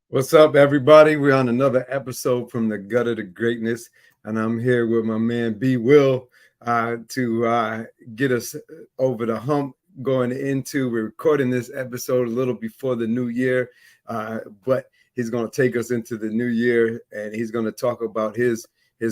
What's up, everybody? We're on another episode from the Gutter to Greatness, and I'm here with my man B. Will to get us over the hump going into. We're recording this episode a little before the new year, but he's going to take us into the new year, and he's going to talk about his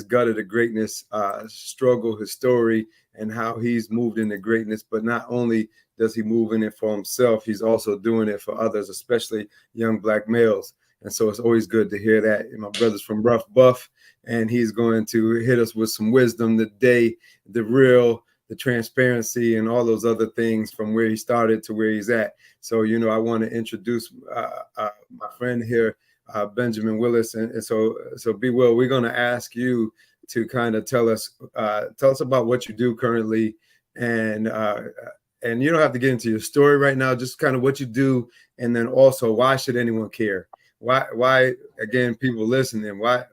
Gutter to Greatness struggle, his story, and how he's moved into greatness. But not only does he move in it for himself, he's also doing it for others, especially young Black males. And so it's always good to hear that. My brother's from Rough Buff, and he's going to hit us with some wisdom today, the real, the transparency, and all those other things from where he started to where he's at. So, I want to introduce my friend here, Benjamin Willis. And so B. Will, we're going to ask you to kind of tell us about what you do currently, and you don't have to get into your story right now, just kind of what you do, and then also why should anyone care? Why again, people listening, why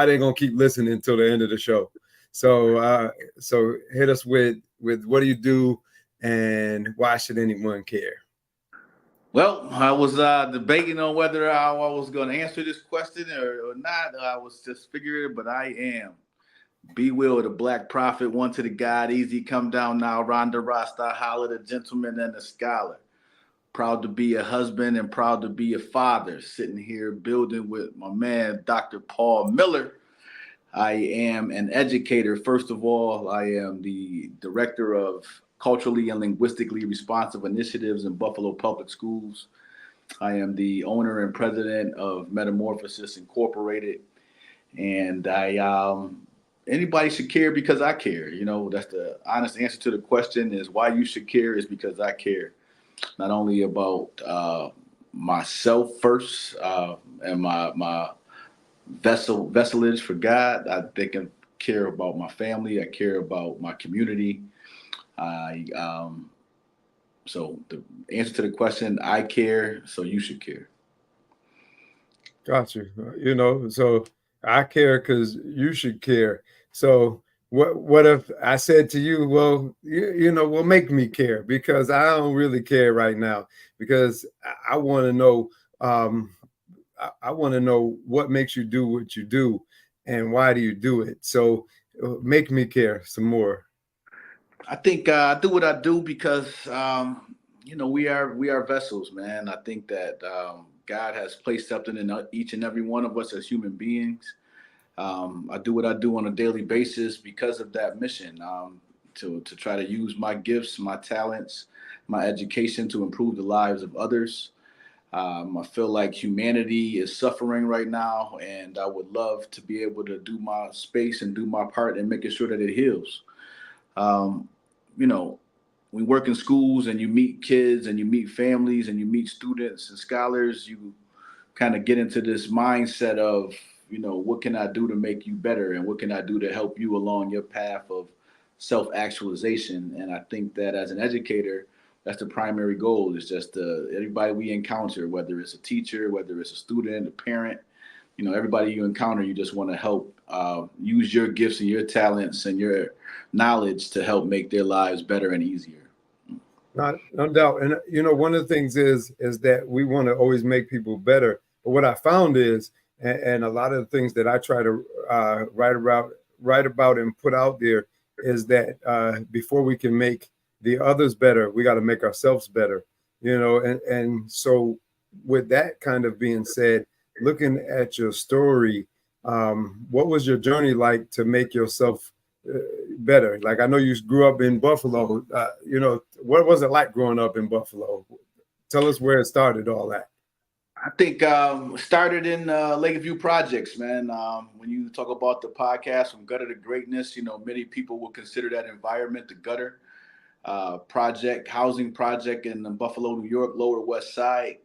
they gonna keep listening until the end of the show? So hit us with what do you do and why should anyone care? Well, I was debating on whether I was going to answer this question or not. I was just figuring, but I am. Be Will, the Black Prophet, one to the God, easy come down now, Ronda Rasta, holla the gentleman and the scholar. Proud to be a husband and proud to be a father, sitting here building with my man, Dr. Paul Miller. I am an educator. First of all, I am the director of culturally and linguistically responsive initiatives in Buffalo Public Schools. I am the owner and president of Metamorphosis Incorporated, and anybody should care because I care. That's the honest answer to the question: is why you should care is because I care, not only about myself first and my vesselage for God. I think I care about my family. I care about my community. I So the answer to the question, I care, so you should care. Got you. So I care because you should care. So what if I said to you, well, well, make me care because I don't really care right now because I want to know. I want to know what makes you do what you do and why do you do it. So make me care some more. I think I do what I do because we are vessels, man. I think that God has placed something in each and every one of us as human beings. I do what I do on a daily basis because of that mission, to try to use my gifts, my talents, my education to improve the lives of others. I feel like humanity is suffering right now, and I would love to be able to do my space and do my part in making sure that it heals. Um, you know, we work in schools and you meet kids and you meet families and you meet students and scholars, you kind of get into this mindset of, what can I do to make you better and what can I do to help you along your path of self actualization. And I think that as an educator, that's the primary goal is just everybody we encounter, whether it's a teacher, whether it's a student, a parent, everybody you encounter, you just want to help use your gifts and your talents and your knowledge to help make their lives better and easier. Not no doubt. And one of the things is that we want to always make people better. But what I found is, and a lot of the things that I try to write about and put out there is that before we can make the others better, we got to make ourselves better. And so with that kind of being said, looking at your story, what was your journey like to make yourself better? Like I know you grew up in Buffalo. What was it like growing up in Buffalo? Tell us where it started, all that. I think started in Lakeview Projects, man. When you talk about the podcast from gutter to greatness, many people will consider that environment the gutter housing project in Buffalo, New York, Lower West Side.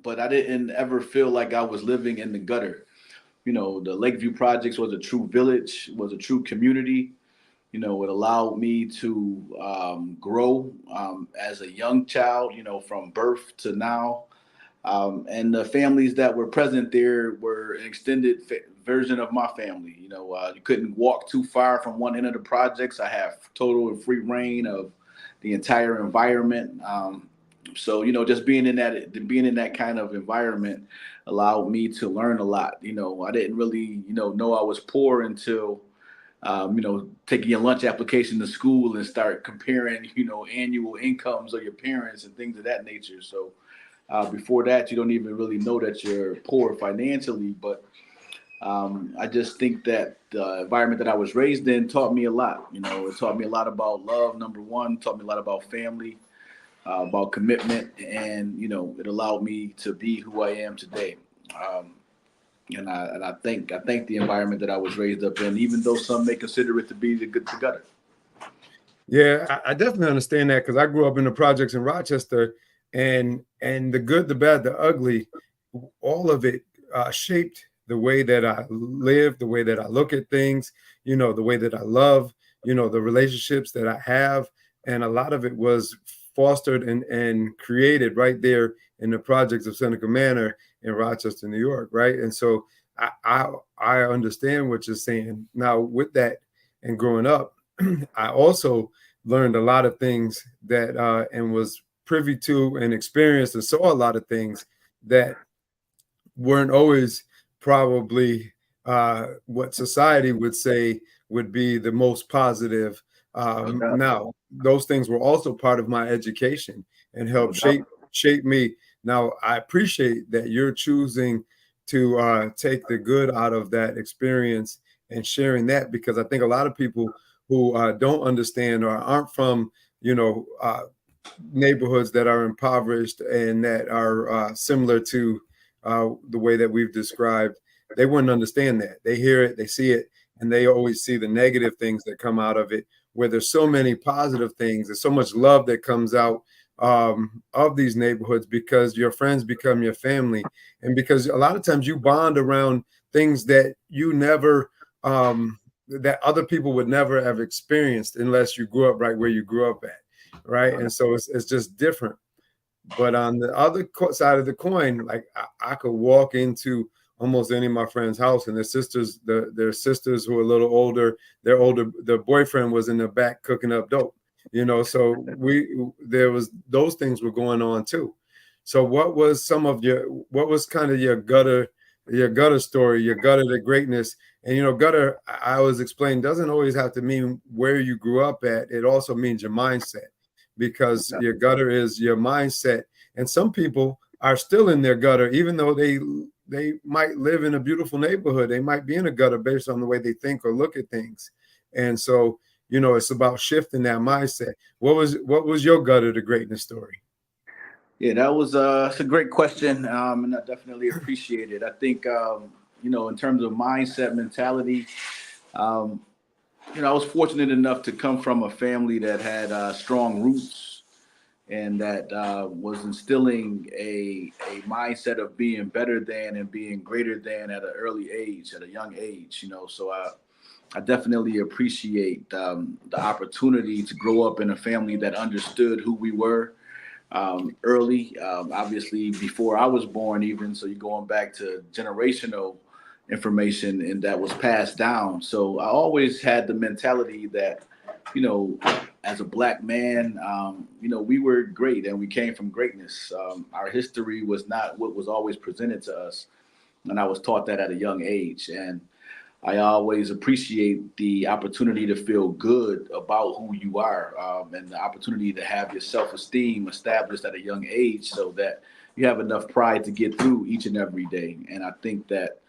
But I didn't ever feel like I was living in the gutter. The Lakeview Projects was a true village, was a true community. It allowed me to grow as a young child, from birth to now. And the families that were present there were an extended version of my family. You couldn't walk too far from one end of the projects. I have total and free reign of the entire environment. So, just being in that kind of environment allowed me to learn a lot. I didn't really, know I was poor until, taking your lunch application to school and start comparing, annual incomes of your parents and things of that nature. So, before that, you don't even really know that you're poor financially. But I just think that the environment that I was raised in taught me a lot. It taught me a lot about love, number one, taught me a lot about family, about commitment, and it allowed me to be who I am today. Um, and I thank the environment that I was raised up in, even though some may consider it to be the gutter. Yeah, I definitely understand that because I grew up in the projects in Rochester, and the good, the bad, the ugly, all of it shaped the way that I live, the way that I look at things, the way that I love, the relationships that I have, and a lot of it was fostered and created right there in the projects of Seneca Manor in Rochester, New York, right? And so I understand what you're saying. Now with that and growing up, I also learned a lot of things that and was privy to and experienced and saw a lot of things that weren't always probably what society would say would be the most positive. No doubt. Now, those things were also part of my education and No helped doubt. shape me. Now, I appreciate that you're choosing to take the good out of that experience and sharing that, because I think a lot of people who don't understand or aren't from, you know, neighborhoods that are impoverished and that are similar to the way that we've described, they wouldn't understand that. They hear it, they see it, and they always see the negative things that come out of it, where there's so many positive things. There's so much love that comes out of these neighborhoods because your friends become your family. And because a lot of times you bond around things that you never, that other people would never have experienced unless you grew up right where you grew up at. Right. And so it's just different. But on the other side of the coin, like I could walk into almost any of my friends' house, and their sisters who are a little older, their boyfriend was in the back cooking up dope, So there was those things were going on too. So what was kind of your gutter story, your gutter to greatness? And gutter, I always explain, doesn't always have to mean where you grew up at. It also means your mindset, because your gutter is your mindset. And some people are still in their gutter, even though they might live in a beautiful neighborhood. They might be in a gutter based on the way they think or look at things. And so, it's about shifting that mindset. What was your gutter to greatness story? Yeah, that was it's a great question, and I definitely appreciate it. I think in terms of mindset, mentality, um, I was fortunate enough to come from a family that had strong roots and that was instilling a mindset of being better than and being greater than at an early age, at a young age. So I definitely appreciate the opportunity to grow up in a family that understood who we were early, obviously before I was born, even. So you're going back to generational information and that was passed down. So I always had the mentality that, you know, as a black man, we were great and we came from greatness. Our history was not what was always presented to us. And I was taught that at a young age. And I always appreciate the opportunity to feel good about who you are, and the opportunity to have your self-esteem established at a young age so that you have enough pride to get through each and every day. And I think that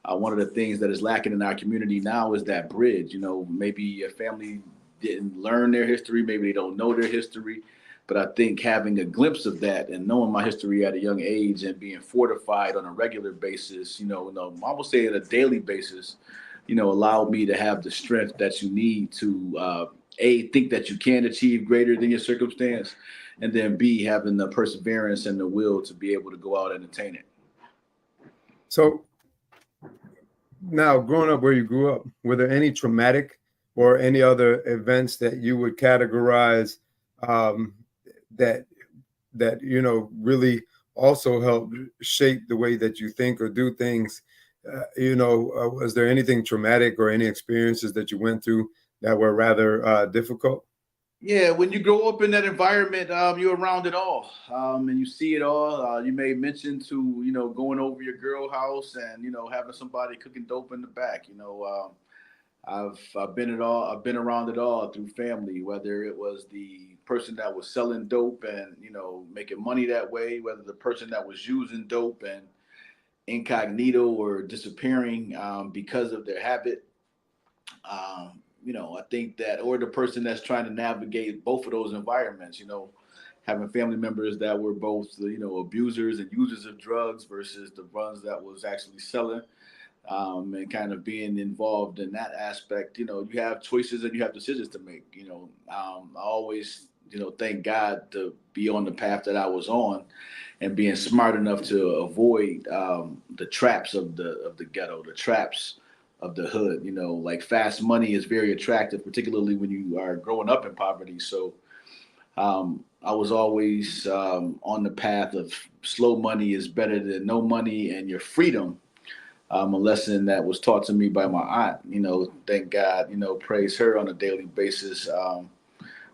one of the things that is lacking in our community now is that bridge. Maybe your family didn't learn their history, maybe they don't know their history. But I think having a glimpse of that and knowing my history at a young age and being fortified on a regular basis, no, I would say on a daily basis, allowed me to have the strength that you need to think that you can achieve greater than your circumstance, and then B, having the perseverance and the will to be able to go out and attain it. So now, growing up where you grew up, were there any traumatic or any other events that you would categorize um, that really also help shape the way that you think or do things? Was there anything traumatic or any experiences that you went through that were rather difficult? Yeah, when you grow up in that environment, you're around it all, and you see it all. You made mention to going over your girl house and having somebody cooking dope in the back. I've been it all. I've been around it all through family. Whether it was the person that was selling dope and making money that way, whether the person that was using dope and incognito or disappearing because of their habit. I think that, or the person that's trying to navigate both of those environments. Having family members that were both abusers and users of drugs versus the ones that was actually selling, and kind of being involved in that aspect. You have choices and you have decisions to make. I always thank God to be on the path that I was on, and being smart enough to avoid the traps of the ghetto, the traps of the hood. Like fast money is very attractive, particularly when you are growing up in poverty. So I was always on the path of slow money is better than no money, and your freedom, a lesson that was taught to me by my aunt. Thank God, praise her on a daily basis.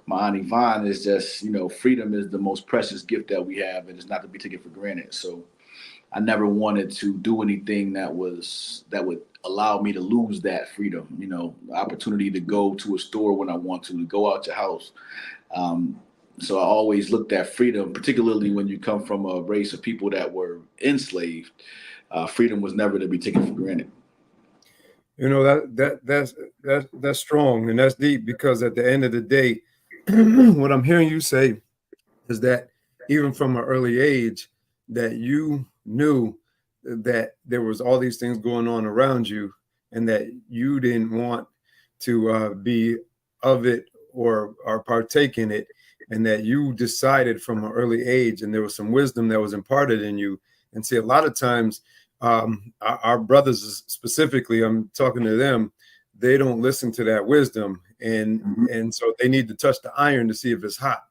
My aunt Yvonne is just, freedom is the most precious gift that we have, and it's not to be taken for granted. So I never wanted to do anything that would allow me to lose that freedom. The opportunity to go to a store when I want to go out your house. Um, so I always looked at freedom, particularly when you come from a race of people that were enslaved. Freedom was never to be taken for granted. That's strong and that's deep, because at the end of the day, what I'm hearing you say is that even from an early age, that you knew that there was all these things going on around you, and that you didn't want to be of it or partake in it, and that you decided from an early age, and there was some wisdom that was imparted in you. And see, a lot of times, our brothers specifically, I'm talking to them, they don't listen to that wisdom, and so they need to touch the iron to see if it's hot.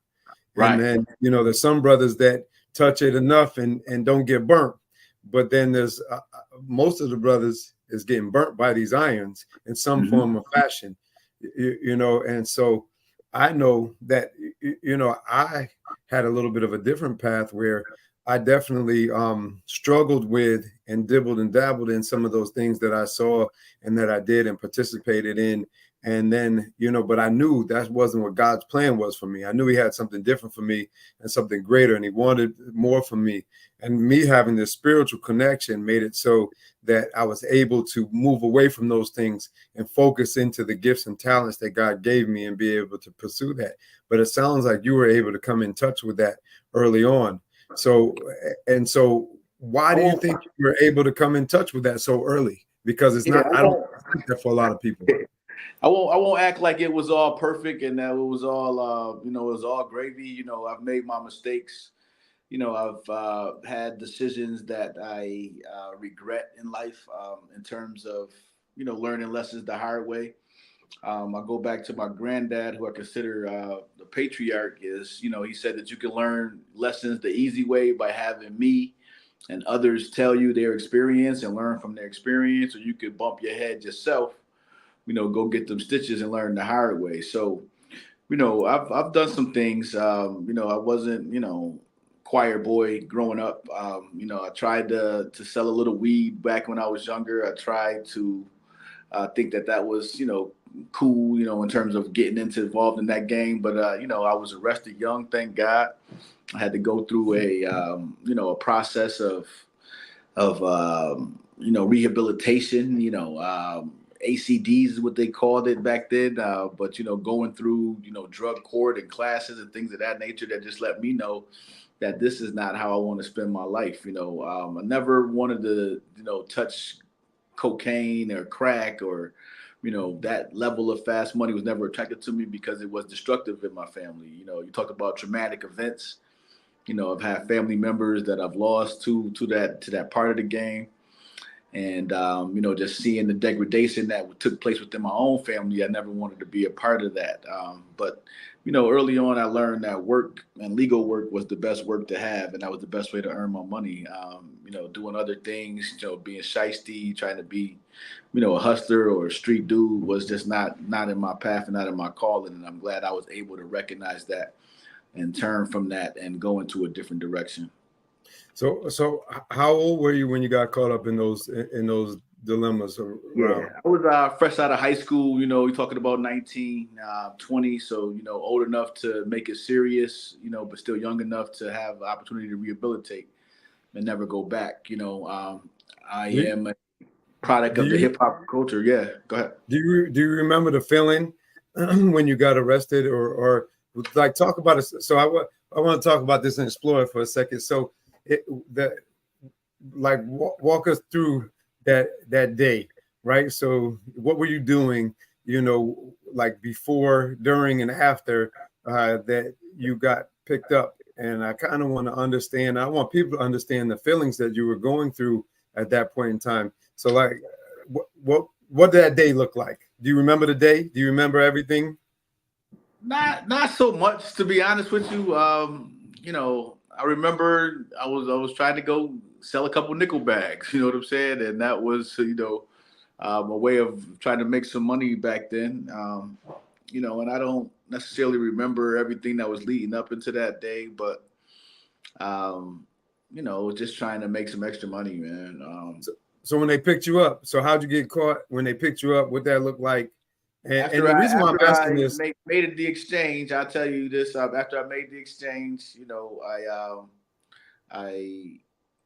And Right. then, there's some brothers that touch it enough and don't get burnt. But then there's most of the brothers is getting burnt by these irons in some Mm-hmm. form of fashion, and so I know that, I had a little bit of a different path where I definitely struggled with and dibbled and dabbled in some of those things that I saw and that I did and participated in. And then, but I knew that wasn't what God's plan was for me. I knew he had something different for me and something greater, and he wanted more from me. And me having this spiritual connection made it so that I was able to move away from those things and focus into the gifts and talents that God gave me and be able to pursue that. But it sounds like you were able to come in touch with that early on. So why I do you won't. think you were able to come in touch with that so early? Because it's Yeah, not, I don't think that for a lot of people. I won't act like it was all perfect and that it was all it was all gravy. I've made my mistakes. I've had decisions that I regret in life, in terms of learning lessons the hard way. I go back to my granddad, who I consider the patriarch. Is he said that you can learn lessons the easy way by having me and others tell you their experience and learn from their experience, or you could bump your head yourself, go get them stitches and learn the hard way. So, I've done some things. I wasn't, choir boy growing up. I tried to sell a little weed back when I was younger. I tried to think that was, cool, in terms of getting involved in that game. But I was arrested young, thank God. I had to go through a process of rehabilitation. ACDs is what they called it back then. But going through drug court and classes and things of that nature that just let me know that this is not how I want to spend my life. I never wanted to touch cocaine or crack, or that level of fast money was never attracted to me because it was destructive in my family. You talked about traumatic events. I've had family members that I've lost to that part of the game. And just seeing the degradation that took place within my own family, I never wanted to be a part of that. But early on, I learned that work and legal work was the best work to have, and that was the best way to earn my money. Doing other things, being shiesty, trying to be, a hustler or a street dude was just not in my path and not in my calling. And I'm glad I was able to recognize that and turn from that and go into a different direction. So how old were you when you got caught up in those dilemmas around? Yeah, I was fresh out of high school. You're talking about 19, 20. So, old enough to make it serious, but still young enough to have the opportunity to rehabilitate and never go back. I am a product of the hip hop culture. Yeah, go ahead. Do you remember the feeling when you got arrested or like talk about it? So I want to talk about this and explore it for a second. So walk us through that day, right? So what were you doing, like before, during, and after that you got picked up? And I kind of want to understand. I want people to understand the feelings that you were going through at that point in time. So, like, what did that day look like? Do you remember the day? Do you remember everything? Not so much, to be honest with you. I remember I was trying to go sell a couple nickel bags. You know what I'm saying? And that was a way of trying to make some money back then. And I don't necessarily remember everything that was leading up into that day, but just trying to make some extra money, man. So when they picked you up, so how'd you get caught when they picked you up? What that looked like? And the reason why I'm asking this, made the exchange. I'll tell you this. After I made the exchange, I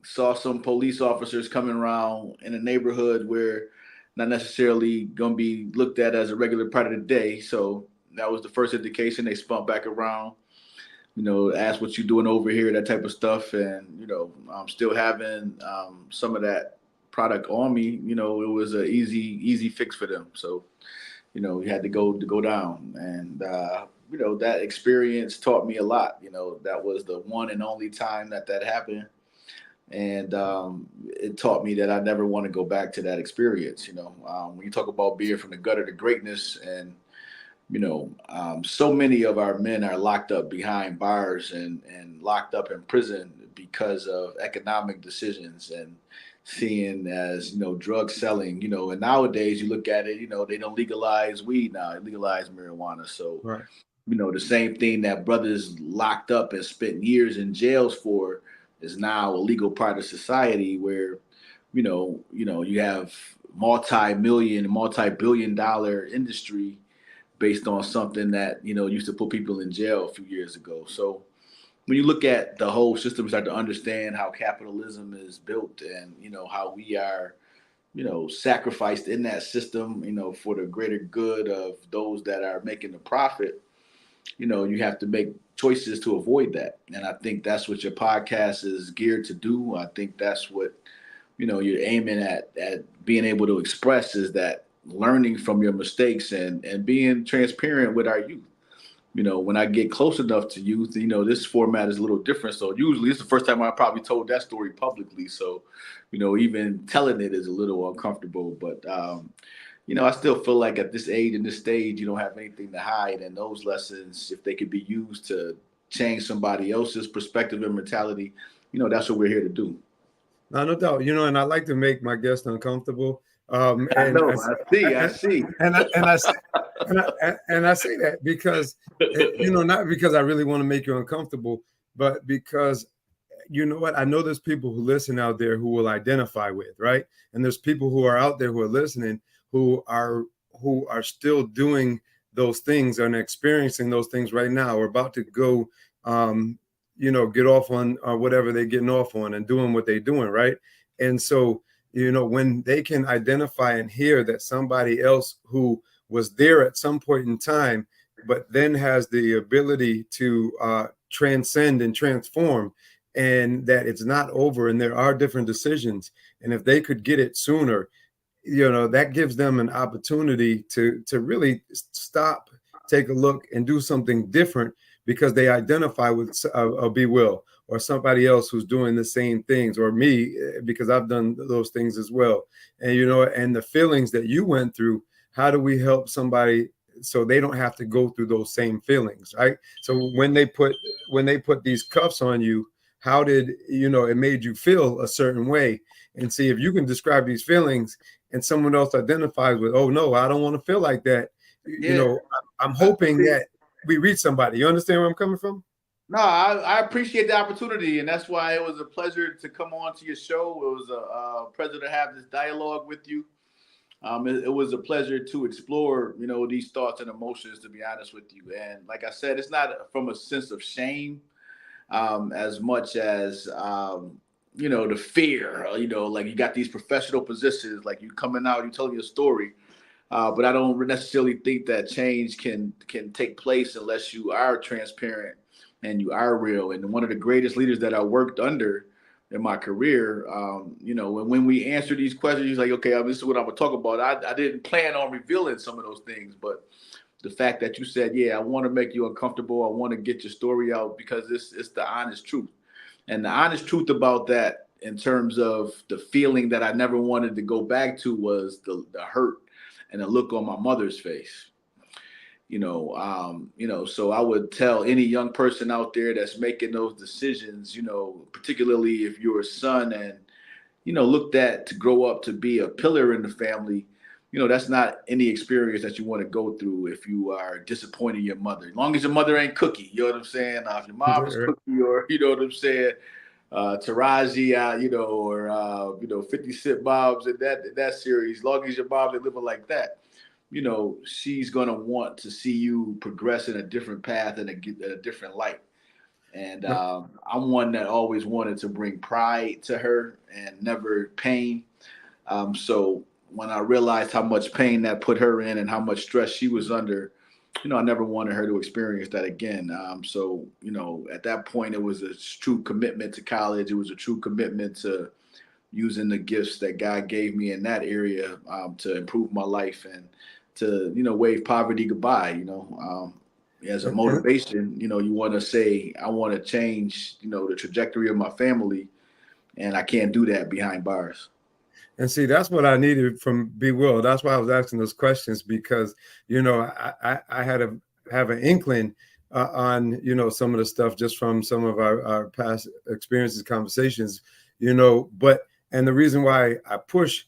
saw some police officers coming around in a neighborhood where not necessarily going to be looked at as a regular part of the day. So that was the first indication. They spun back around, asked what you doing over here, that type of stuff. And, I'm still having some of that product on me. It was an easy fix for them. So, we had to go down. And, that experience taught me a lot. That was the one and only time that happened. And it taught me that I never want to go back to that experience. When you talk about being from the gutter to greatness, and so many of our men are locked up behind bars and locked up in prison because of economic decisions and seeing as drug selling. And nowadays you look at it, they don't legalize weed now, they legalize marijuana. So right. The same thing that brothers locked up and spent years in jails for is now a legal part of society, where you have multi-billion dollar industry based on something that used to put people in jail a few years ago. So when you look at the whole system, start to understand how capitalism is built, and how we are sacrificed in that system, for the greater good of those that are making the profit. You have to make choices to avoid that. And I think that's what your podcast is geared to do. I think that's what, you're aiming at being able to express, is that learning from your mistakes and being transparent with our youth. When I get close enough to youth, this format is a little different. So usually it's the first time I probably told that story publicly. So, even telling it is a little uncomfortable, but, I still feel like at this age and this stage, you don't have anything to hide. And those lessons, if they could be used to change somebody else's perspective and mentality, that's what we're here to do. No doubt. And I like to make my guests uncomfortable. I know. I see. And I say that because, not because I really want to make you uncomfortable, but because, you know what? I know there's people who listen out there who will identify with, right? And there's people who are out there who are listening who are still doing those things and experiencing those things right now, or about to go, get off on whatever they're getting off on and doing what they're doing, right? And so, when they can identify and hear that somebody else who was there at some point in time, but then has the ability to transcend and transform, and that it's not over and there are different decisions. And if they could get it sooner, that gives them an opportunity to really stop, take a look, and do something different, because they identify with B. Will, or somebody else who's doing the same things, or me, because I've done those things as well. And, and the feelings that you went through, how do we help somebody so they don't have to go through those same feelings, right? So when they put these cuffs on you, how did, it made you feel a certain way? And see if you can describe these feelings and someone else identifies with, oh no, I don't want to feel like that. Yeah. I'm hoping that we reach somebody. You understand where I'm coming from? No, I appreciate the opportunity, and that's why it was a pleasure to come on to your show. It was a pleasure to have this dialogue with you. It was a pleasure to explore, these thoughts and emotions, to be honest with you. And like I said, it's not from a sense of shame as much as, the fear, like you got these professional positions, like you coming out, you telling your story. But I don't necessarily think that change can take place unless you are transparent and you are real. And one of the greatest leaders that I worked under in my career, when we answer these questions, he's like, okay, this is what I'm gonna talk about. I didn't plan on revealing some of those things, but the fact that you said, yeah, I want to make you uncomfortable, I want to get your story out because it's the honest truth. And the honest truth about that, in terms of the feeling that I never wanted to go back to, was the hurt and the look on my mother's face. So I would tell any young person out there that's making those decisions, particularly if you're a son and, looked at to grow up to be a pillar in the family, that's not any experience that you want to go through if you are disappointing your mother. As long as your mother ain't Cookie, you know what I'm saying? If your mom is Cookie, or, you know what I'm saying, Taraji, or 50 Cent Bobs in that series, as long as your mom is living like that, she's going to want to see you progress in a different path and a different light. And I'm one that always wanted to bring pride to her and never pain. So when I realized how much pain that put her in and how much stress she was under, I never wanted her to experience that again. So at that point, it was a true commitment to college. It was a true commitment to using the gifts that God gave me in that area to improve my life and to, wave poverty goodbye, as a motivation. You want to say, I want to change, the trajectory of my family, and I can't do that behind bars. And see, that's what I needed from Be Will. That's why I was asking those questions, because, I had to have an inkling on, some of the stuff just from some of our past experiences, conversations, and the reason why I push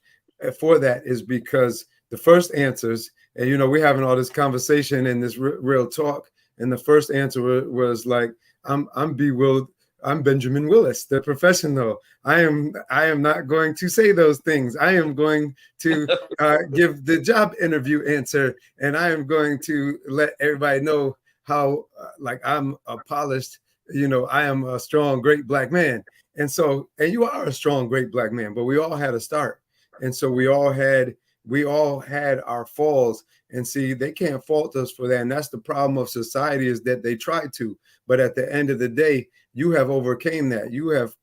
for that is because the first answers, and, we're having all this conversation and this real talk. And the first answer was like, I'm Be Will. I'm Benjamin Willis, the professional. I am not going to say those things. I am going to give the job interview answer, and I am going to let everybody know how I'm a polished, I am a strong, great black man. And so, and you are a strong, great black man, but we all had a start. And so we all had our falls, and see, they can't fault us for that. And that's the problem of society, is that they try to, but at the end of the day, you have overcame that. You have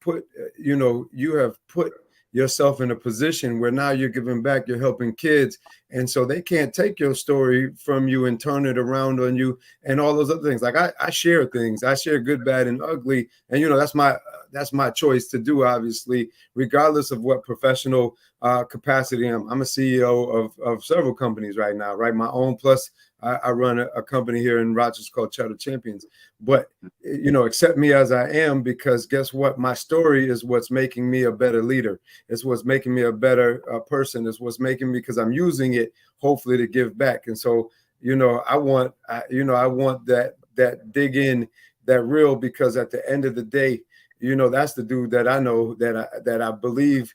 put yourself in a position where now you're giving back, you're helping kids. And so they can't take your story from you and turn it around on you and all those other things. Like I share things, I share good, bad, and ugly. And, that's my choice to do, obviously, regardless of what professional capacity I'm a CEO of several companies right now, right? My own, plus I run a company here in Rochester called Cheddar Champions. But, accept me as I am, because guess what? My story is what's making me a better leader. It's what's making me a better person. It's what's making me, because I'm using it, hopefully, to give back. And so, I want that dig in, that real, because at the end of the day, that's the dude that I know that I believe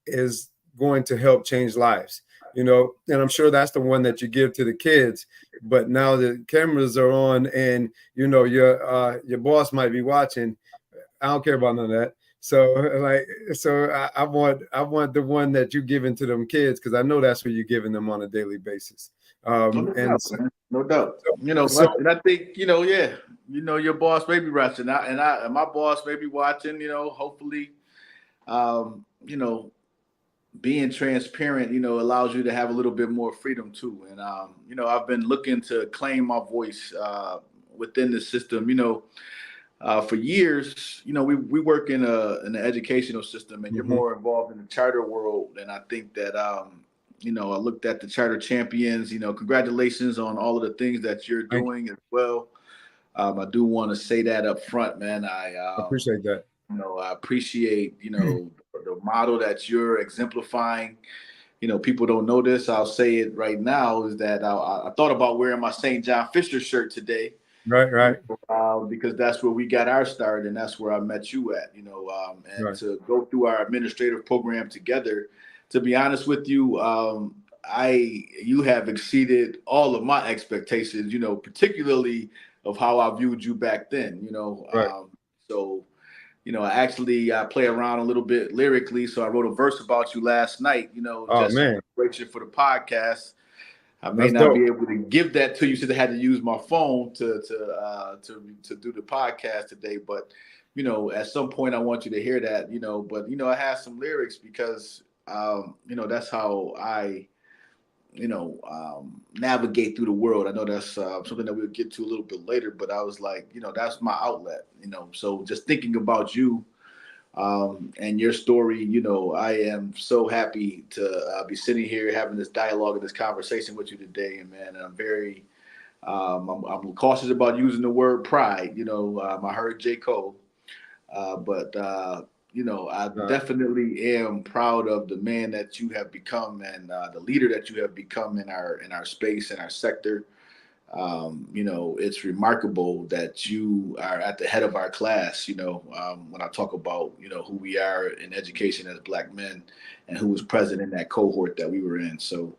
is going to help change lives. And I'm sure that's the one that you give to the kids. But now the cameras are on, and your boss might be watching. I don't care about none of that. So I want the one that you're giving to them kids, because I know that's what you're giving them on a daily basis. No doubt. And I think, your boss may be watching, and my boss may be watching. Hopefully, being transparent, allows you to have a little bit more freedom too. And I've been looking to claim my voice within the system. For years, we work in an educational system, and you're Hmm. more involved in the charter world. And I think that, I looked at the charter champions. Congratulations on all of the things that you're Thank you. doing as well. I do want to say that up front, man. I appreciate that. I appreciate, the model that you're exemplifying. People don't know this. I'll say it right now is that I thought about wearing my St. John Fisher shirt today, Right, right, because that's where we got our start and that's where I met you at, and right. to go through our administrative program together. To be honest with you, you have exceeded all of my expectations, particularly of how I viewed you back then, Right. so I play around a little bit lyrically. So I wrote a verse about you last night, Oh just in man, preparation for the podcast. I may that's not be dope. able to give that to you since I had to use my phone to do the podcast today. But at some point I want you to hear that. But I have some lyrics because that's how I navigate through the world. I know that's something that we'll get to a little bit later. But I was like, that's my outlet. So just thinking about you and your story, I am so happy to be sitting here having this dialogue and this conversation with you today, and man, and I'm very, I'm cautious about using the word pride. I heard J. Cole, but I Right. definitely am proud of the man that you have become and the leader that you have become in our space and our sector. It's remarkable that you are at the head of our class. When I talk about, who we are in education as Black men and who was present in that cohort that we were in. So,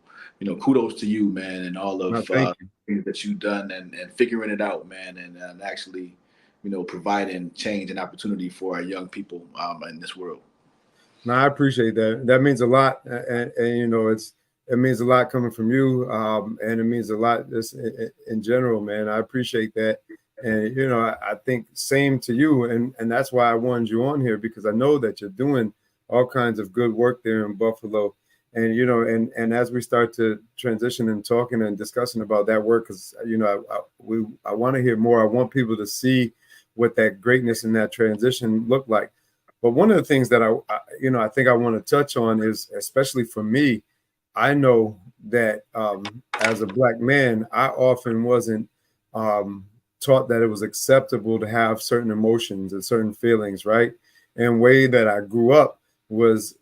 kudos to you, man, and all No, of thank you. things that you've done and figuring it out, man, and actually, providing change and opportunity for our young people in this world. No, I appreciate that. That means a lot, and it means a lot coming from you, and it means a lot just in general, man. I appreciate that, and I think same to you, and that's why I wanted you on here because I know that you're doing all kinds of good work there in Buffalo, and and as we start to transition and talking and discussing about that work, because I want to hear more. I want people to see what that greatness and that transition look like. But one of the things that I think I want to touch on is, especially for me, I know that as a Black man, I often wasn't um, taught that it was acceptable to have certain emotions and certain feelings, right? And way that I grew up was,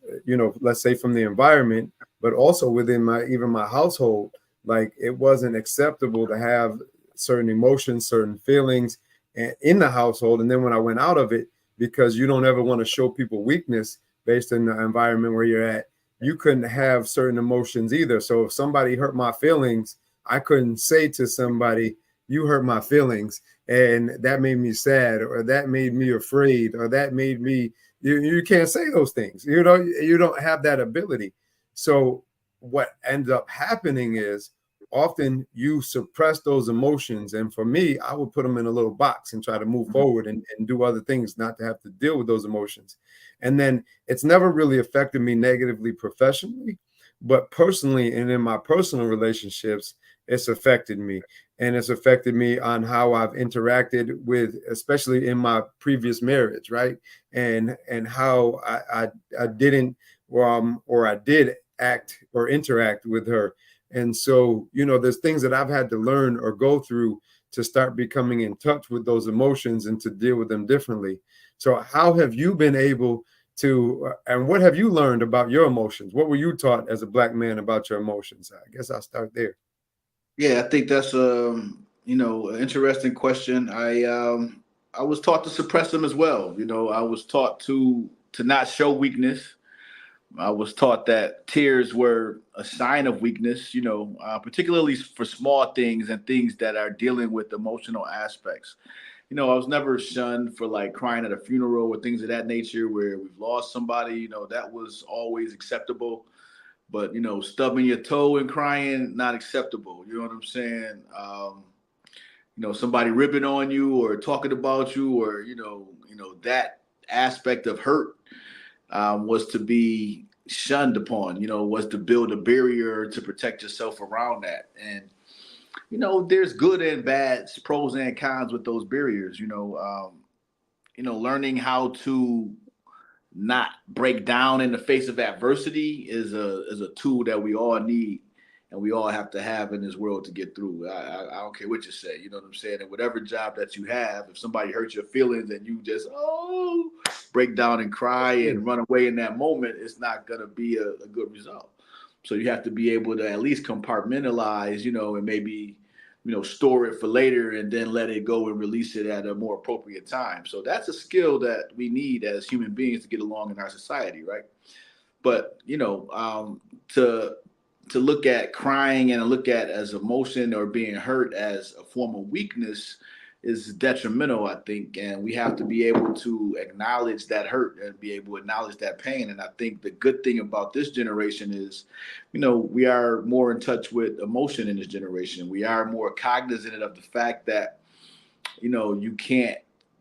let's say from the environment, but also within even my household, like it wasn't acceptable to have certain emotions, certain feelings in the household. And then when I went out of it, because you don't ever want to show people weakness based on the environment where you're at, you couldn't have certain emotions either. So if somebody hurt my feelings, I couldn't say to somebody, you hurt my feelings and that made me sad, or that made me afraid, or that made me, you can't say those things. You don't have that ability. So what ends up happening is often you suppress those emotions. And for me, I would put them in a little box and try to move forward and do other things, not to have to deal with those emotions. And then it's never really affected me negatively professionally, but personally and in my personal relationships, it's affected me. And it's affected me on how I've interacted with, especially in my previous marriage, right? And how I didn't or I did act or interact with her. And so, there's things that I've had to learn or go through to start becoming in touch with those emotions and to deal with them differently. So, how have you been able to, and what have you learned about your emotions? What were you taught as a Black man about your emotions? I guess I'll start there. Yeah, I think that's an interesting question. I was taught to suppress them as well. I was taught to not show weakness. I was taught that tears were a sign of weakness, particularly for small things and things that are dealing with emotional aspects. I was never shunned for like crying at a funeral or things of that nature where we've lost somebody. That was always acceptable. But stubbing your toe and crying, not acceptable. You know what I'm saying? Somebody ripping on you or talking about you, or that aspect of hurt was to be shunned upon. Was to build a barrier to protect yourself around that. And there's good and bad, pros and cons with those barriers. learning how to not break down in the face of adversity is a tool that we all need and we all have to have in this world to get through. I don't care what you say, you know what I'm saying? And whatever job that you have, if somebody hurts your feelings and you just break down and cry and run away in that moment, it's not gonna be a good result. So you have to be able to at least compartmentalize, and maybe store it for later and then let it go and release it at a more appropriate time. So that's a skill that we need as human beings to get along in our society, right? But to look at crying and look at as emotion or being hurt as a form of weakness is detrimental, I think, and we have to be able to acknowledge that hurt and be able to acknowledge that pain. And I think the good thing about this generation is, we are more in touch with emotion in this generation. We are more cognizant of the fact that, you can't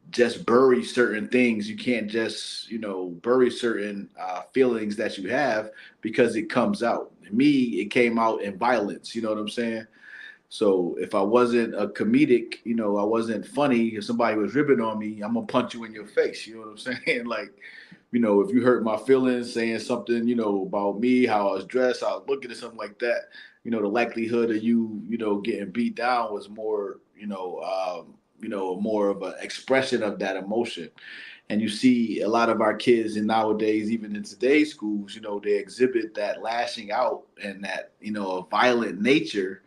just bury certain things. You can't just, bury certain feelings that you have because it comes out. Me, it came out in violence. You know what I'm saying? So if I wasn't a comedic, I wasn't funny, if somebody was ripping on me, I'm gonna punch you in your face. You know what I'm saying? Like, if you hurt my feelings saying something, about me, how I was dressed, how I was looking at something like that, the likelihood of you, getting beat down was more, more of an expression of that emotion. And you see a lot of our kids in nowadays, even in today's schools, they exhibit that lashing out and that, a violent nature,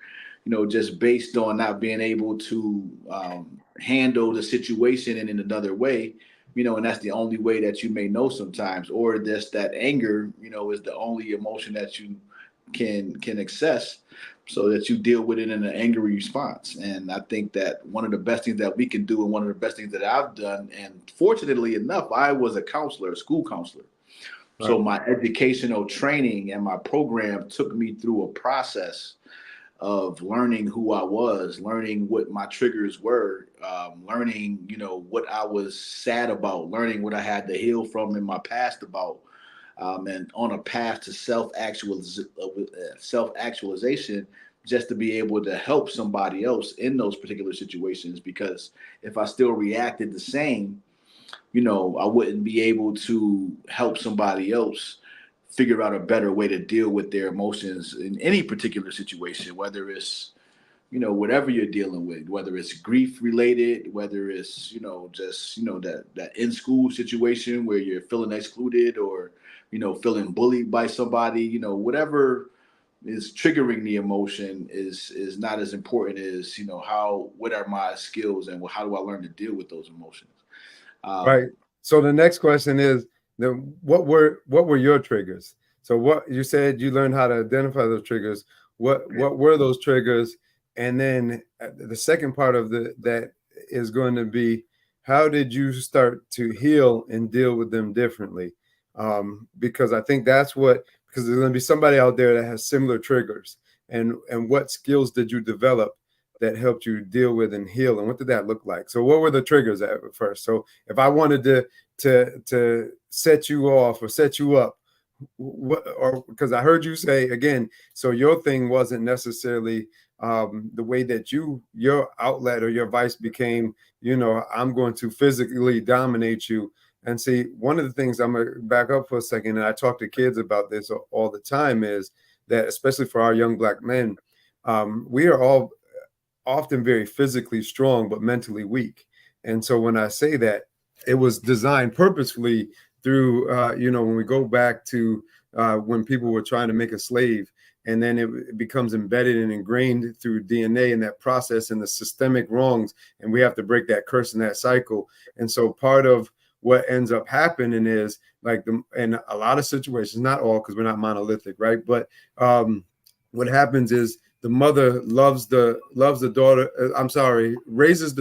just based on not being able to handle the situation in another way, and that's the only way that you may know sometimes, or just that anger, is the only emotion that you can access so that you deal with it in an angry response. And I think that one of the best things that we can do, and one of the best things that I've done, and fortunately enough, I was a counselor, a school counselor. Right. So my educational training and my program took me through a process of learning who I was, learning what my triggers were, learning, what I was sad about, learning what I had to heal from in my past about, and on a path to self-actualization, just to be able to help somebody else in those particular situations. Because if I still reacted the same, I wouldn't be able to help somebody else figure out a better way to deal with their emotions in any particular situation, whether it's, whatever you're dealing with, whether it's grief related, whether it's, just, that in school situation where you're feeling excluded or, feeling bullied by somebody, whatever is triggering the emotion is not as important as, what are my skills and how do I learn to deal with those emotions? Right. So the next question is, what were your triggers? So what you said, you learned how to identify those triggers. What were those triggers? And then the second part of that is going to be, how did you start to heal and deal with them differently? Because I think because there's going to be somebody out there that has similar triggers. And what skills did you develop that helped you deal with and heal, and what did that look like? So what were the triggers at first? So if I wanted to set you off or set you up, or because I heard you say again, so your thing wasn't necessarily the way that your outlet or your vice became, I'm going to physically dominate you. And see, one of the things, I'm going to back up for a second, and I talk to kids about this all the time, is that especially for our young Black men, we are all often very physically strong, but mentally weak. And so when I say that, it was designed purposefully through, when we go back to when people were trying to make a slave, and then it becomes embedded and ingrained through DNA in that process and the systemic wrongs. And we have to break that curse and that cycle. And so part of what ends up happening is in a lot of situations, not all, because we're not monolithic, right? But what happens is, the mother raises the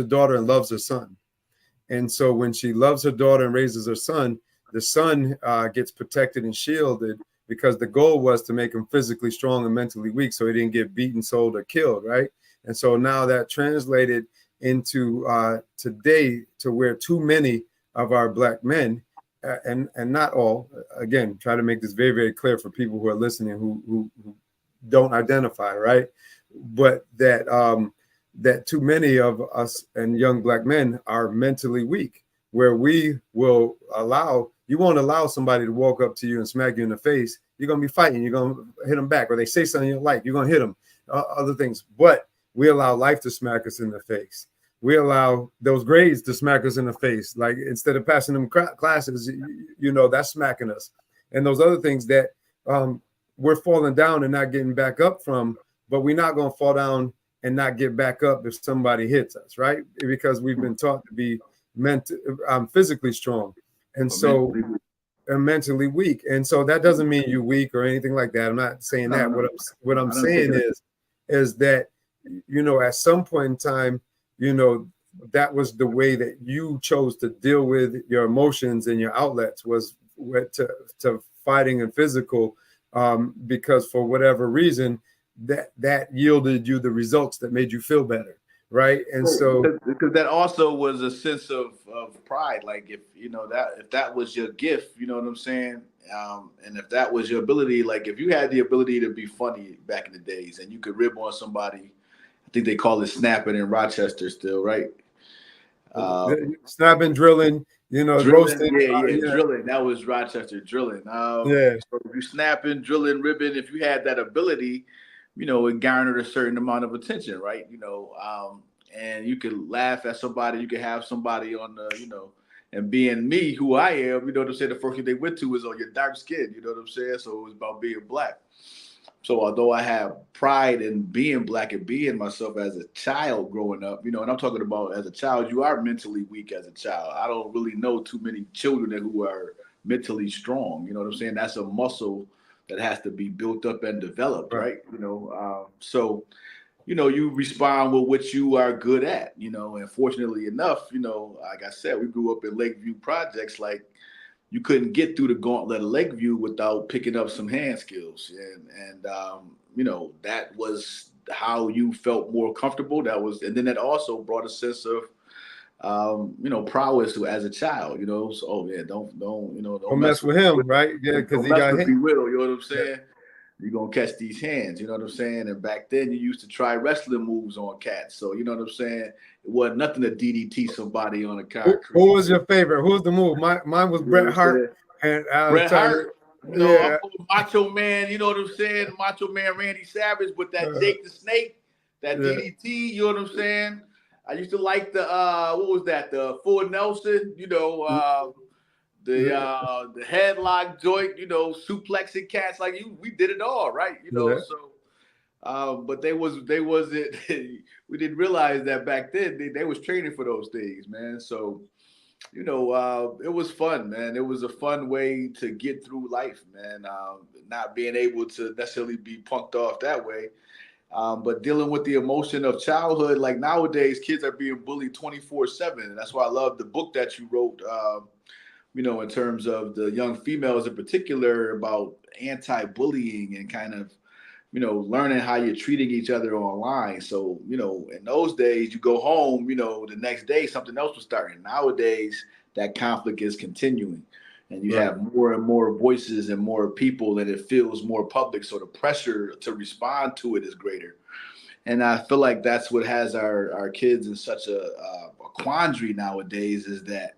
daughter and loves her son. And so when she loves her daughter and raises her son, the son gets protected and shielded, because the goal was to make him physically strong and mentally weak so he didn't get beaten, sold, or killed, right? And so now that translated into today, to where too many of our Black men, and not all, again, try to make this very, very clear for people who are listening who don't identify, right? But that too many of us and young Black men are mentally weak. where we will you won't allow somebody to walk up to you and smack you in the face. You're going to be fighting. You're going to hit them back, or they say something you don't like. You're going to hit them, other things. But we allow life to smack us in the face. We allow those grades to smack us in the face. Like, instead of passing them classes, that's smacking us. And those other things that we're falling down and not getting back up from, but we're not going to fall down and not get back up if somebody hits us, right? Because we've been taught to be physically strong. And so mentally weak. And so that doesn't mean you're weak or anything like that. I'm not saying that. What I'm saying is that, at some point in time, that was the way that you chose to deal with your emotions and your outlets, was to fighting and physical, because for whatever reason that yielded you the results that made you feel better. Right. And so because that also was a sense of pride. Like, if that was your gift, you know what I'm saying? And if that was your ability, like if you had the ability to be funny back in the days and you could rib on somebody, I think they call it snapping in Rochester still, right? Snapping, drilling, drilling, roasting. Drilling. That was Rochester, drilling. So if you snapping, drilling, ribbing, if you had that ability, it garnered a certain amount of attention, right? And you could laugh at somebody, you could have somebody on the, and being me, who I am, you know what I'm saying? The first thing they went to was on your dark skin, you know what I'm saying? So it was about being black. So although I have pride in being black and being myself as a child growing up, and I'm talking about as a child, you are mentally weak as a child. I don't really know too many children who are mentally strong. You know what I'm saying? That's a muscle that has to be built up and developed, right? So, you respond with what you are good at, and fortunately enough, like I said, we grew up in Lakeview projects. Like, you couldn't get through the gauntlet of Lakeview without picking up some hand skills. And that was how you felt more comfortable. And then that also brought a sense of, prowess as a child, so, don't mess with him, right? Yeah, because he got hit. You know what I'm saying? Yeah. You're going to catch these hands, you know what I'm saying? And back then, you used to try wrestling moves on cats. So, you know what I'm saying? It wasn't nothing to DDT somebody on a concrete. Who was your favorite? Who was the move? Mine was Bret Hart. And Bret Hart. I'm Macho Man, you know what I'm saying? Macho Man Randy Savage with that Jake the Snake, that DDT, you know what I'm saying? I used to like the, what was that? The Full Nelson, the headlock joint, suplexing cats, like we did it all, right? So, but they wasn't. We didn't realize that back then they was training for those things, man. So, it was fun, man. It was a fun way to get through life, man. Not being able to necessarily be punked off that way, but dealing with the emotion of childhood. Like, nowadays, kids are being bullied 24/7, and that's why I love the book that you wrote. In terms of the young females in particular, about anti-bullying and kind of, learning how you're treating each other online. So, in those days, you go home, the next day something else was starting. Nowadays, that conflict is continuing, and you have more and more voices and more people, and it feels more public. So the pressure to respond to it is greater. And I feel like that's what has our kids in such a quandary nowadays, is that,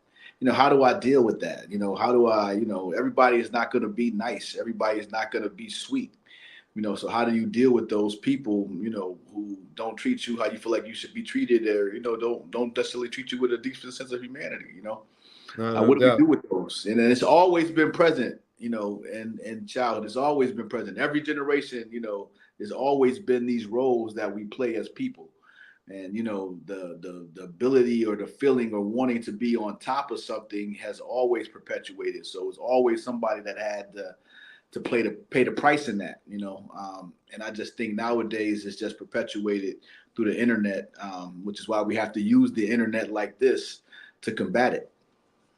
how do I deal with that? How do I, everybody is not going to be nice. Everybody is not going to be sweet. So how do you deal with those people, who don't treat you how you feel like you should be treated, or, don't necessarily treat you with a decent sense of humanity, what do we do with those? And it's always been present, in childhood. It's always been present. Every generation, there's always been these roles that we play as people. And, the ability or the feeling or wanting to be on top of something has always perpetuated. So it's always somebody that had to pay the price in that, and I just think nowadays it's just perpetuated through the internet, which is why we have to use the internet like this to combat it.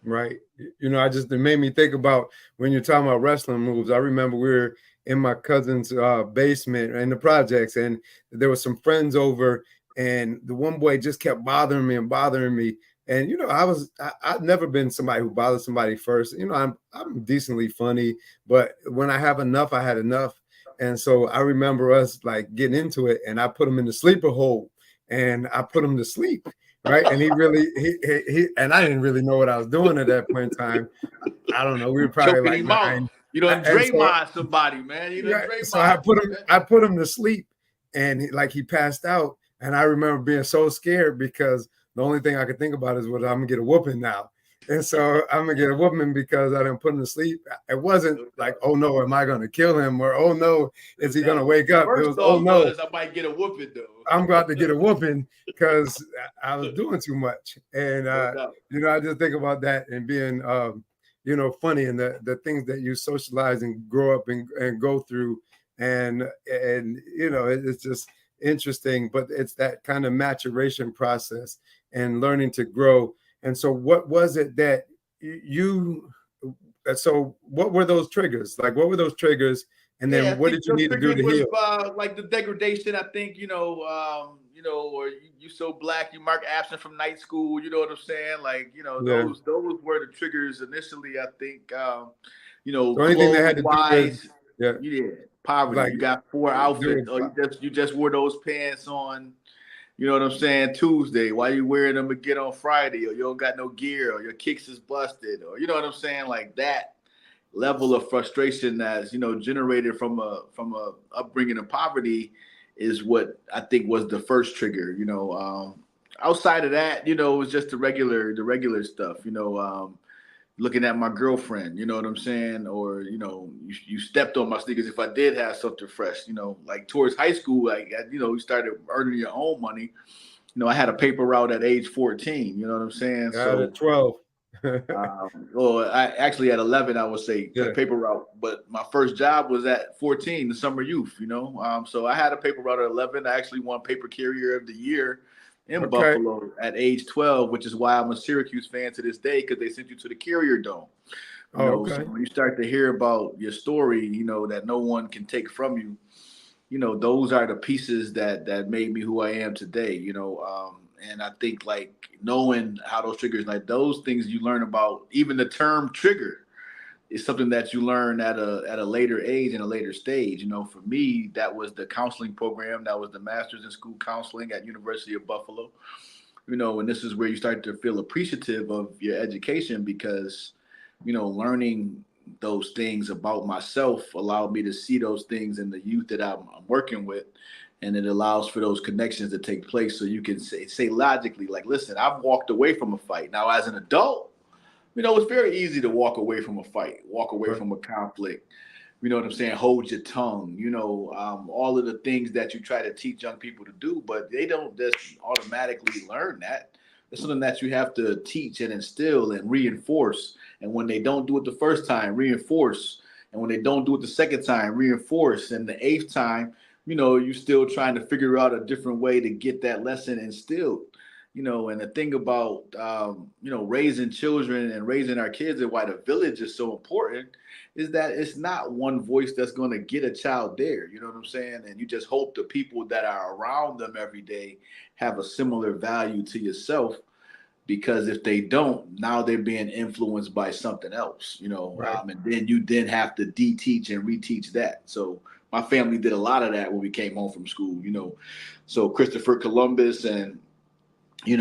Right. It made me think about when you're talking about wrestling moves. I remember we were in my cousin's basement in the projects, and there were some friends over, and the one boy just kept bothering me. And, I've never been somebody who bothered somebody first. I'm decently funny, but when I have enough, I had enough. And so I remember us like getting into it, and I put him in the sleeper hole and I put him to sleep. right? And he and I didn't really know what I was doing at that point in time. I don't know. We were probably Choking like him out. 9. You done And so, Draymond somebody, man. You done right, so I Draymond. put him to sleep, and he passed out. And I remember being so scared because the only thing I could think about is what I'm gonna get a whooping now. And so I'm gonna get a whooping because I didn't put him to sleep. It wasn't like, oh no, am I gonna kill him? Or oh no, is he gonna wake up? It First was, oh thought no, was I might get a whooping though. I'm about to get a whooping because I was doing too much. And I just think about that and being funny, and the things that you socialize and grow up and go through. And it's just interesting, but it's that kind of maturation process and learning to grow. And so what was it that so what were those triggers? Like, what were those triggers? And Yeah, I then what think did you the need to do trigger to was heal? like the degradation. I think or you so black, you mark absent from night school. You know what I'm saying? Like Yeah. those were the triggers initially. I think So anything that clothes had to do with, wise, yeah, yeah, poverty. like You got 4 outfits, doing, or you just wore those pants on. You know what I'm saying? Tuesday, why you wearing them again on Friday? Or you don't got no gear, or your kicks is busted, or you know what I'm saying? Like that level of frustration that's generated from a upbringing of poverty is what I think was the first trigger. Outside of that, it was just the regular stuff. Looking at my girlfriend, you know what I'm saying, or you stepped on my sneakers if I did have something fresh. Like towards high school, like you started earning your own money. I had a paper route at age 14. You know what I'm saying? out So of 12. well, I actually at 11, I would say Yeah. paper route, but my first job was at 14, the summer youth. So I had a paper route at 11. I actually won paper carrier of the year in Okay. Buffalo at age 12, which is why I'm a Syracuse fan to this day because they sent you to the Carrier Dome. Oh, So okay. when you start to hear about your story, that no one can take from you, those are the pieces that made me who I am today. And I think like knowing how those triggers, like those things you learn about, even the term trigger is something that you learn at a later age and a later stage. For me, that was the counseling program. That was the master's in school counseling at University of Buffalo. And this is where you start to feel appreciative of your education because, learning those things about myself allowed me to see those things in the youth that I'm working with. And it allows for those connections to take place. So you can say logically, like, listen, I've walked away from a fight. Now, as an adult, it's very easy to walk away from a fight, walk away Right. from a conflict. You know what I'm saying? Hold your tongue. All of the things that you try to teach young people to do, but they don't just automatically learn that. It's something that you have to teach and instill and reinforce. And when they don't do it the first time, reinforce. And when they don't do it the second time, reinforce. And the eighth time, you're still trying to figure out a different way to get that lesson instilled. And the thing about raising children and raising our kids and why the village is so important is that it's not one voice that's going to get a child there. You know what I'm saying? And you just hope the people that are around them every day have a similar value to yourself, because if they don't, now they're being influenced by something else. Right. And then you have to de-teach and reteach that. So my family did a lot of that when we came home from school. So Christopher Columbus and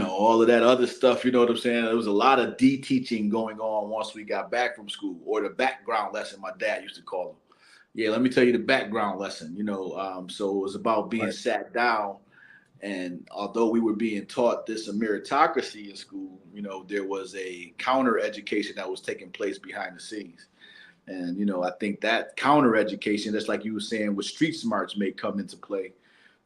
all of that other stuff, you know what I'm saying? There was a lot of de-teaching going on once we got back from school, or the background lesson, my dad used to call them. Yeah, let me tell you the background lesson, so it was about being Right. sat down. And although we were being taught this meritocracy in school, there was a counter education that was taking place behind the scenes. And, I think that counter education, that's like you were saying, with street smarts may come into play.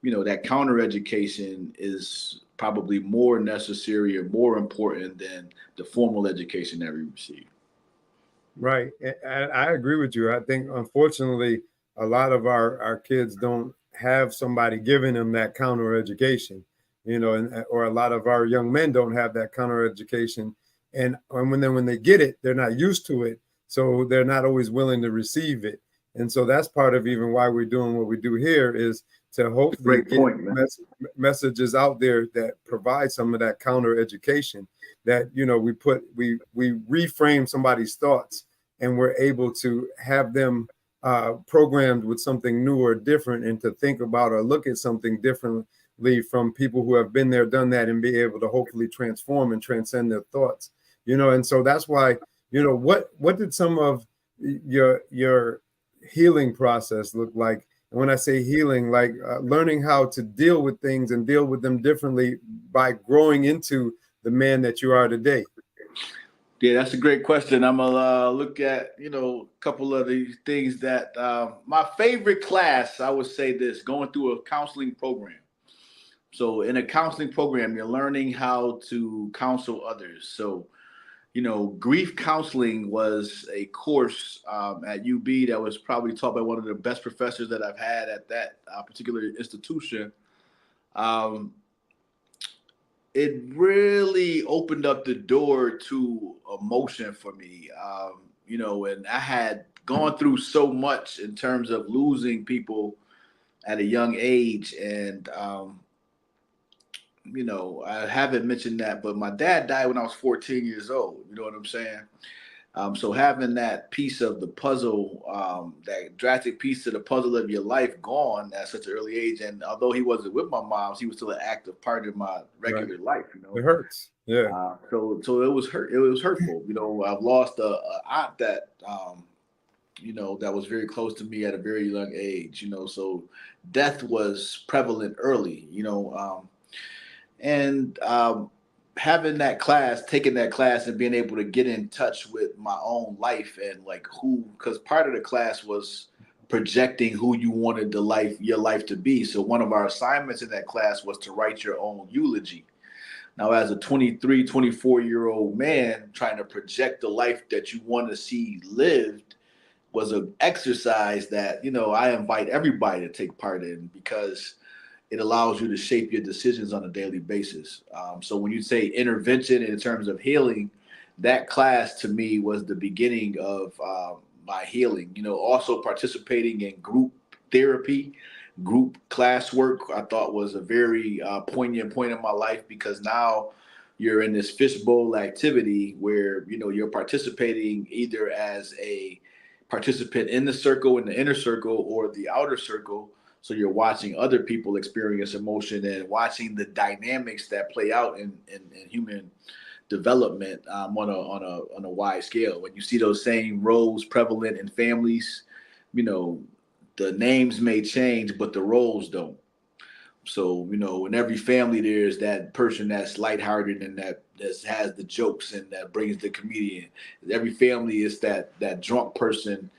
That counter education is probably more necessary or more important than the formal education that we receive. Right. And I agree with you. I think, unfortunately, a lot of our kids don't have somebody giving them that counter education, or a lot of our young men don't have that counter education. And when they get it, they're not used to it. So they're not always willing to receive it. And so that's part of even why we're doing what we do here, is to hopefully Great get point, man. messages out there that provide some of that counter education, that we reframe somebody's thoughts, and we're able to have them programmed with something new or different, and to think about or look at something different from people who have been there, done that, and be able to hopefully transform and transcend their thoughts. And so that's why, what did some of your healing process look like? And when I say healing, like learning how to deal with things and deal with them differently by growing into the man that you are today. Yeah, that's a great question. I'm gonna look at a couple of the things that my favorite class. I would say this: going through a counseling program. So in a counseling program, you're learning how to counsel others. So grief counseling was a course at UB that was probably taught by one of the best professors that I've had at that particular institution. Um, it really opened up the door to emotion for me. And I had gone through so much in terms of losing people at a young age. And, I haven't mentioned that, but my dad died when I was 14 years old. You know what I'm saying? So having that piece of the puzzle, that drastic piece of the puzzle of your life gone at such an early age, and although he wasn't with my mom, he was still an active part of my regular life. It hurts. Yeah. So it was hurt. It was hurtful. I've lost a aunt that that was very close to me at a very young age. So death was prevalent early. And having that class, taking that class, and being able to get in touch with my own life and because part of the class was projecting who you wanted your life to be. So one of our assignments in that class was to write your own eulogy. Now, as a 23, 24-year-old man trying to project the life that you want to see lived was an exercise that, I invite everybody to take part in, because it allows you to shape your decisions on a daily basis. So when you say intervention in terms of healing, that class to me was the beginning of my healing. Also participating in group therapy, group classwork, I thought was a very poignant point in my life, because now you're in this fishbowl activity where, you're participating either as a participant in the circle, in the inner circle, or the outer circle. So you're watching other people experience emotion and watching the dynamics that play out in human development on a wide scale. When you see those same roles prevalent in families, the names may change, but the roles don't. So, in every family, there's that person that's lighthearted and that has the jokes and that brings the comedian. Every family is that drunk person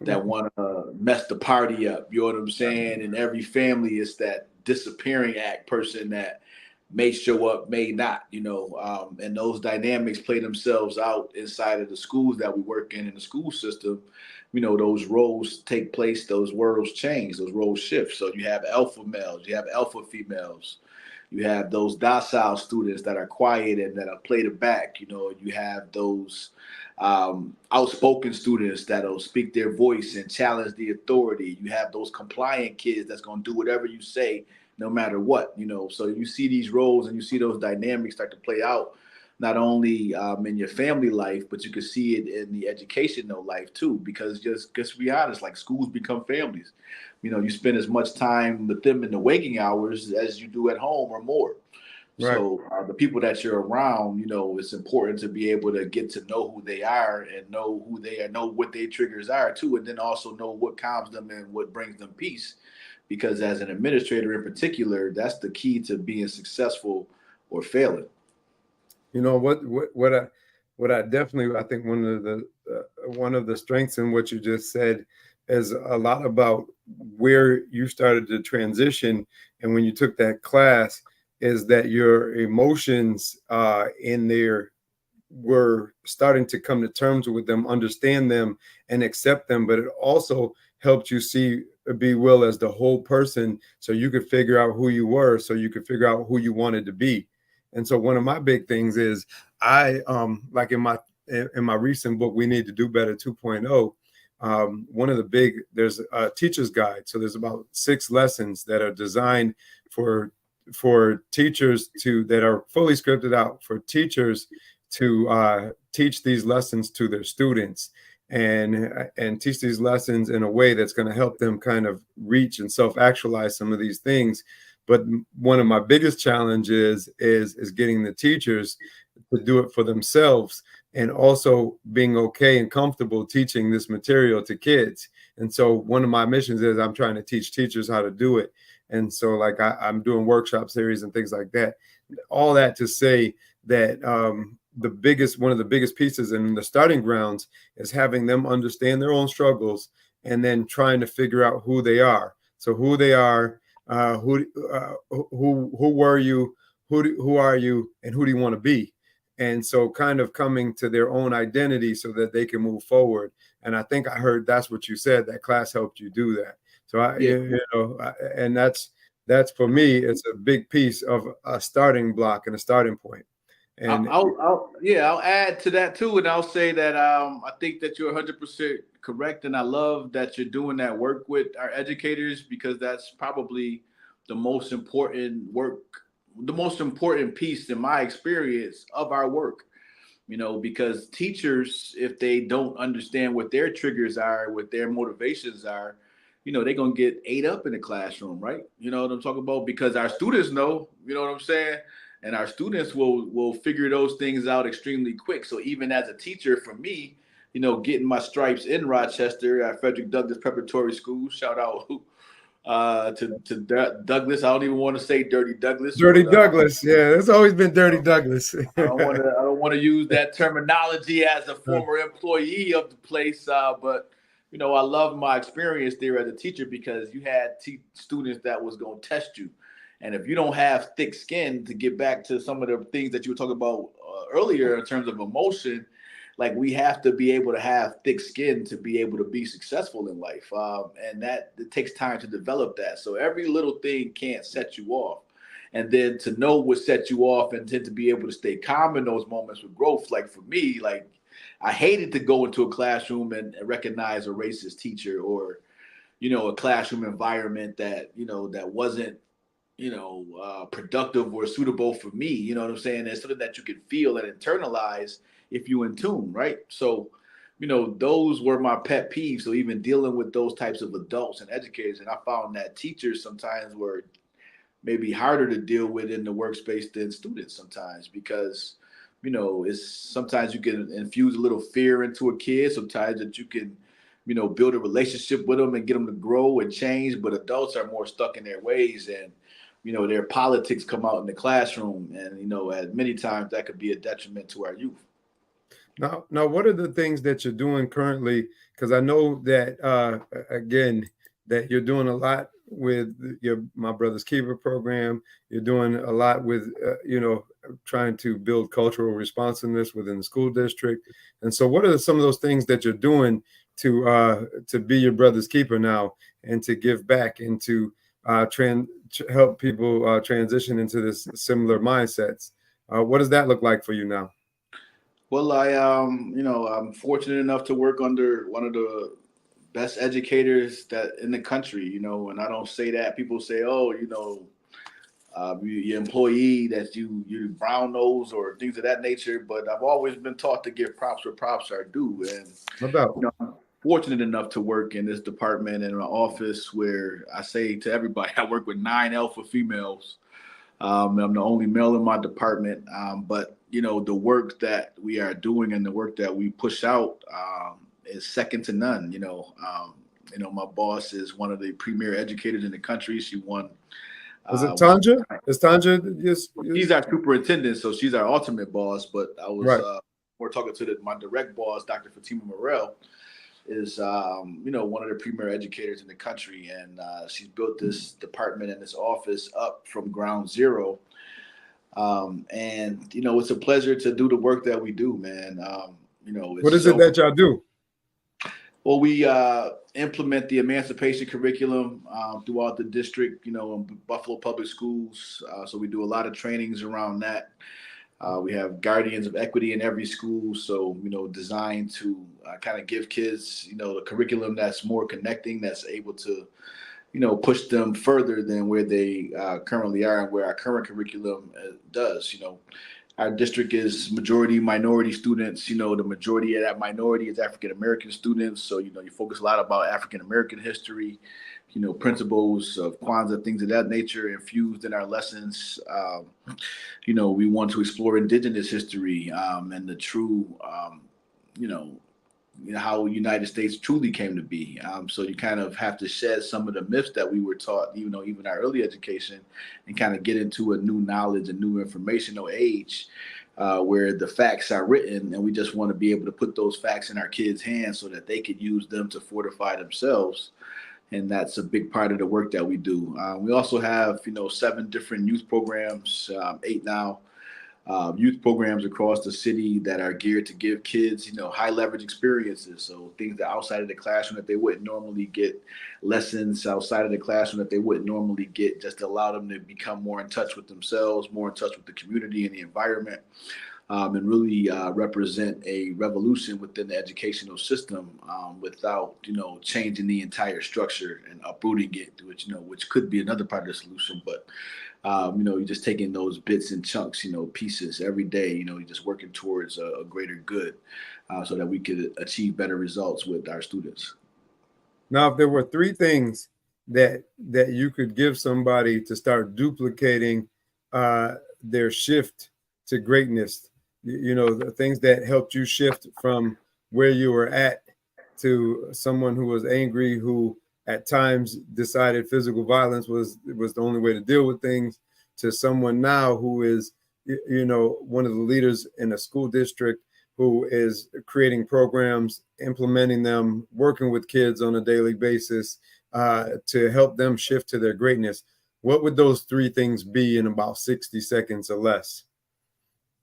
that want to mess the party up. You know what I'm saying? And every family is that disappearing act person that may show up, may not, and those dynamics play themselves out inside of the schools that we work in the school system. Those roles take place, those roles change, those roles shift. So you have alpha males, you have alpha females, you have those docile students that are quiet and that are play the back. You have those outspoken students that'll speak their voice and challenge the authority. You have those compliant kids that's going to do whatever you say, no matter what. So you see these roles and you see those dynamics start to play out, not only in your family life, but you can see it in the educational life too. Because just to be honest, like schools become families. You spend as much time with them in the waking hours as you do at home or more. Right. So the people that you're around, it's important to be able to get to know who they are and know who they are, know what their triggers are too, and then also know what calms them and what brings them peace. Because as an administrator in particular, that's the key to being successful or failing. What I definitely, I think one of the strengths in what you just said is a lot about where you started to transition, and when you took that class, is that your emotions in there were starting to come to terms with them, understand them, and accept them. But it also helped you see B. Will as the whole person, so you could figure out who you were, so you could figure out who you wanted to be. And so one of my big things is I like in my recent book, We Need to Do Better 2.0. One of the there's a teacher's guide. So there's about 6 lessons that are designed for teachers that are fully scripted out for teachers to teach these lessons to their students and teach these lessons in a way that's going to help them kind of reach and self-actualize some of these things, But one of my biggest challenges is getting the teachers to do it for themselves, and also being okay and comfortable teaching this material to kids. And so one of my missions is I'm trying to teach teachers how to do it. And so like I'm doing workshop series and things like that. All that to say that one of the biggest pieces in the starting grounds is having them understand their own struggles, and then trying to figure out who they are. So who they are, who were you, who are you, and who do you want to be? And so kind of coming to their own identity so that they can move forward. And I think I heard that's what you said, that class helped you do that. So Yeah. and that's for me, it's a big piece of a starting block and a starting point. And I'll add to that too, and I'll say that I think that you're 100% correct, and I love that you're doing that work with our educators, because that's probably the most important work, the most important piece in my experience of our work. Because teachers, if they don't understand what their triggers are, what their motivations are, they're gonna get ate up in the classroom, right? You know what I'm talking about? Because our students know, you know what I'm saying? And our students will figure those things out extremely quick. So even as a teacher, for me, getting my stripes in Rochester at Frederick Douglass Preparatory School, shout out to Douglas. I don't even want to say Dirty Douglas, Dirty but Douglas, yeah, it's always been Dirty Douglas. I don't want to use that terminology as a former employee of the place, but I love my experience there as a teacher, because you had students that was going to test you, and if you don't have thick skin, to get back to some of the things that you were talking about earlier in terms of emotion, like we have to be able to have thick skin to be able to be successful in life, and that it takes time to develop that. So every little thing can't set you off, and then to know what set you off, and then to be able to stay calm in those moments with growth. Like for me, like I hated to go into a classroom and recognize a racist teacher, or a classroom environment that that wasn't productive or suitable for me. You know what I'm saying? It's something that you can feel and internalize if you in tune, right? So, those were my pet peeves. So even dealing with those types of adults and educators, and I found that teachers sometimes were maybe harder to deal with in the workspace than students sometimes, because it's sometimes you can infuse a little fear into a kid, sometimes that you can build a relationship with them and get them to grow and change. But adults are more stuck in their ways, and their politics come out in the classroom, and at many times that could be a detriment to our youth. Now, what are the things that you're doing currently? Because I know that again, that you're doing a lot with your My Brother's Keeper program. You're doing a lot with trying to build cultural responsiveness within the school district. And so, what are some of those things that you're doing to be your brother's keeper now, and to give back, and to help people transition into this similar mindsets? What does that look like for you now? Well, I'm fortunate enough to work under one of the best educators that in the country, and I don't say that. People say, oh, your employee that you brown nose or things of that nature. But I've always been taught to give props where props are due, and No doubt. I'm fortunate enough to work in this department in an office where I say to everybody, I work with 9 alpha females. I'm the only male in my department, but the work that we are doing and the work that we push out is second to none. My boss is one of the premier educators in the country. She won. Is it Tanja? Is Tanja? Yes. She's our superintendent, so she's our ultimate boss. But I was Right. more talking to my direct boss, Dr. Fatima Morel, is one of the premier educators in the country, and she's built this department and this office up from ground zero. And it's a pleasure to do the work that we do, man. What It's is it so that y'all do? well. We implement the emancipation curriculum throughout the district, in Buffalo Public Schools. So we do a lot of trainings around that. We have guardians of equity in every school, so designed to kind of give kids, the curriculum that's more connecting, that's able to, push them further than where they currently are and where our current curriculum does. our district is majority minority students. The majority of that minority is African American students. So, you focus a lot about African American history, principles of Kwanzaa, things of that nature infused in our lessons. We want to explore indigenous history and the true, you know, how United States truly came to be. So you kind of have to shed some of the myths that we were taught, even our early education, and kind of get into a new knowledge and new informational age where the facts are written, and we just want to be able to put those facts in our kids' hands so that they could use them to fortify themselves. And that's a big part of the work that we do. We also have, 7 different youth programs, 8 now, youth programs across the city that are geared to give kids, high leverage experiences. So things that outside of the classroom that they wouldn't normally get, lessons outside of the classroom that they wouldn't normally get, just to allow them to become more in touch with themselves, more in touch with the community and the environment, and really represent a revolution within the educational system without, changing the entire structure and uprooting it, which could be another part of the solution. But you're just taking those bits and chunks, pieces every day, you're just working towards a greater good so that we could achieve better results with our students. Now, if there were 3 things that you could give somebody to start duplicating their shift to greatness, the things that helped you shift from where you were at to someone who was angry, who at times decided physical violence was the only way to deal with things, to someone now who is, one of the leaders in a school district, who is creating programs, implementing them, working with kids on a daily basis to help them shift to their greatness. What would those 3 things be in about 60 seconds or less?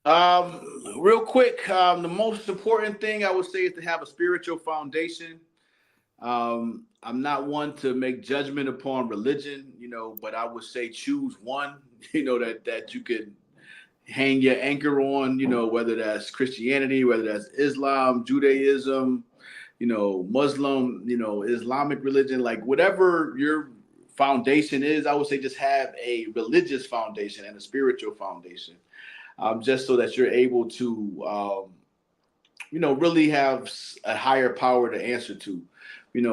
Real quick, the most important thing I would say is to have a spiritual foundation. I'm not one to make judgment upon religion, but I would say choose one, that you could hang your anchor on, whether that's Christianity, whether that's Islam, Judaism, Muslim, Islamic religion, like whatever your foundation is, I would say just have a religious foundation and a spiritual foundation, just so that you're able to, really have a higher power to answer to.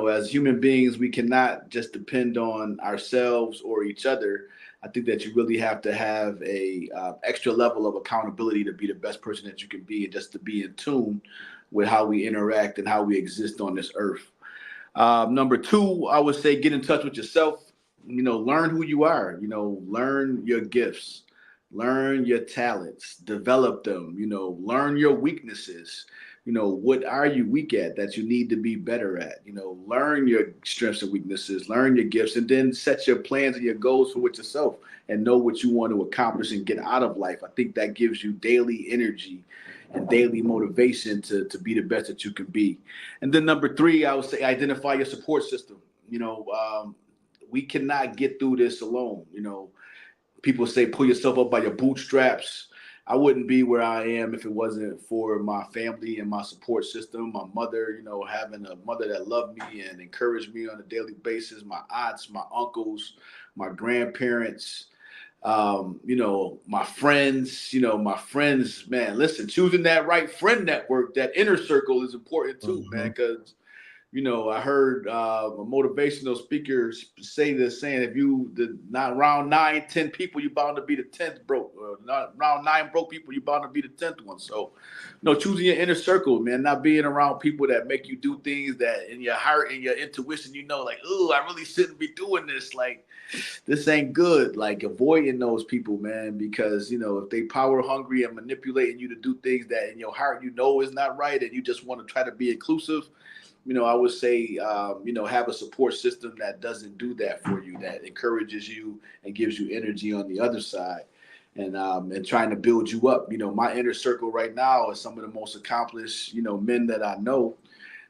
As human beings, we cannot just depend on ourselves or each other. I think that you really have to have a extra level of accountability to be the best person that you can be, and just to be in tune with how we interact and how we exist on this earth. Number 2, I would say get in touch with yourself. Learn who you are. Learn your gifts, learn your talents, develop them. Learn your weaknesses. What are you weak at that you need to be better at? Learn your strengths and weaknesses, learn your gifts, and then set your plans and your goals for yourself and know what you want to accomplish and get out of life. I think that gives you daily energy and daily motivation to be the best that you can be. And then number 3, I would say identify your support system. We cannot get through this alone. People say pull yourself up by your bootstraps. I wouldn't be where I am if it wasn't for my family and my support system. My mother, having a mother that loved me and encouraged me on a daily basis. My aunts, my uncles, my grandparents, my friends, man, listen, choosing that right friend network, that inner circle is important too, man, because I heard a motivational speaker say this, saying if not around 9, 10 people, you're bound to be the 10th broke. Not around 9 broke people, you're bound to be the 10th one. So, choosing your inner circle, man, not being around people that make you do things that in your heart and your intuition, like, oh, I really shouldn't be doing this. Like, this ain't good. Like, avoiding those people, man, because, if they power hungry and manipulating you to do things that in your heart, is not right, and you just want to try to be inclusive, I would say, have a support system that doesn't do that for you, that encourages you and gives you energy on the other side, and trying to build you up. My inner circle right now is some of the most accomplished, men that I know,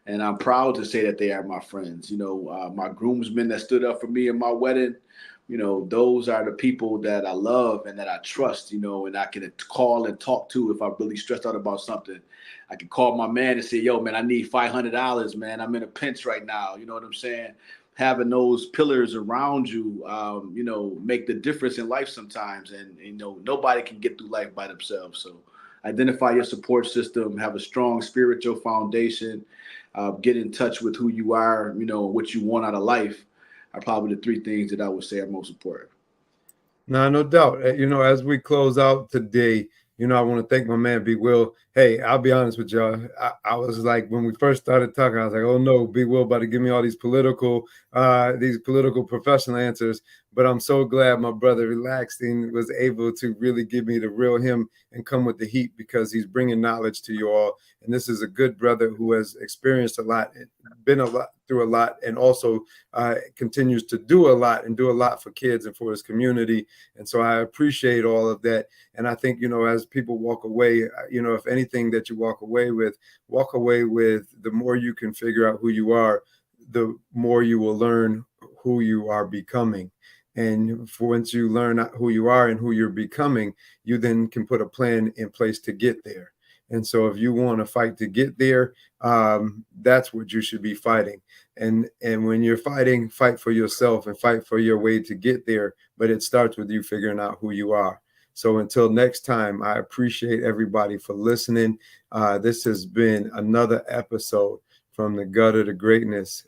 and I'm proud to say that they are my friends. My groomsmen that stood up for me in my wedding, those are the people that I love and that I trust, and I can call and talk to if I'm really stressed out about something. I can call my man and say, yo, man, I need $500, man. I'm in a pinch right now. You know what I'm saying? having those pillars around you, make the difference in life sometimes. And, nobody can get through life by themselves. So identify your support system, have a strong spiritual foundation, get in touch with who you are, what you want out of life are probably the three things that I would say are most important. No doubt. As we close out today, I want to thank my man, B. Will. Hey, I'll be honest with y'all. I was like, when we first started talking, I was like, oh no, B. Will about to give me all these political professional answers. But I'm so glad my brother relaxed and was able to really give me the real him and come with the heat, because he's bringing knowledge to you all. And this is a good brother who has experienced a lot, been through a lot, and also continues to do a lot and do a lot for kids and for his community. And so I appreciate all of that. And I think, as people walk away, if anything that you walk away with the more you can figure out who you are, the more you will learn who you are becoming. And once you learn who you are and who you're becoming, you then can put a plan in place to get there. And so if you want to fight to get there, that's what you should be fighting. And when you're fighting, fight for yourself and fight for your way to get there. But it starts with you figuring out who you are. So until next time, I appreciate everybody for listening. This has been another episode from the Gutter to Greatness.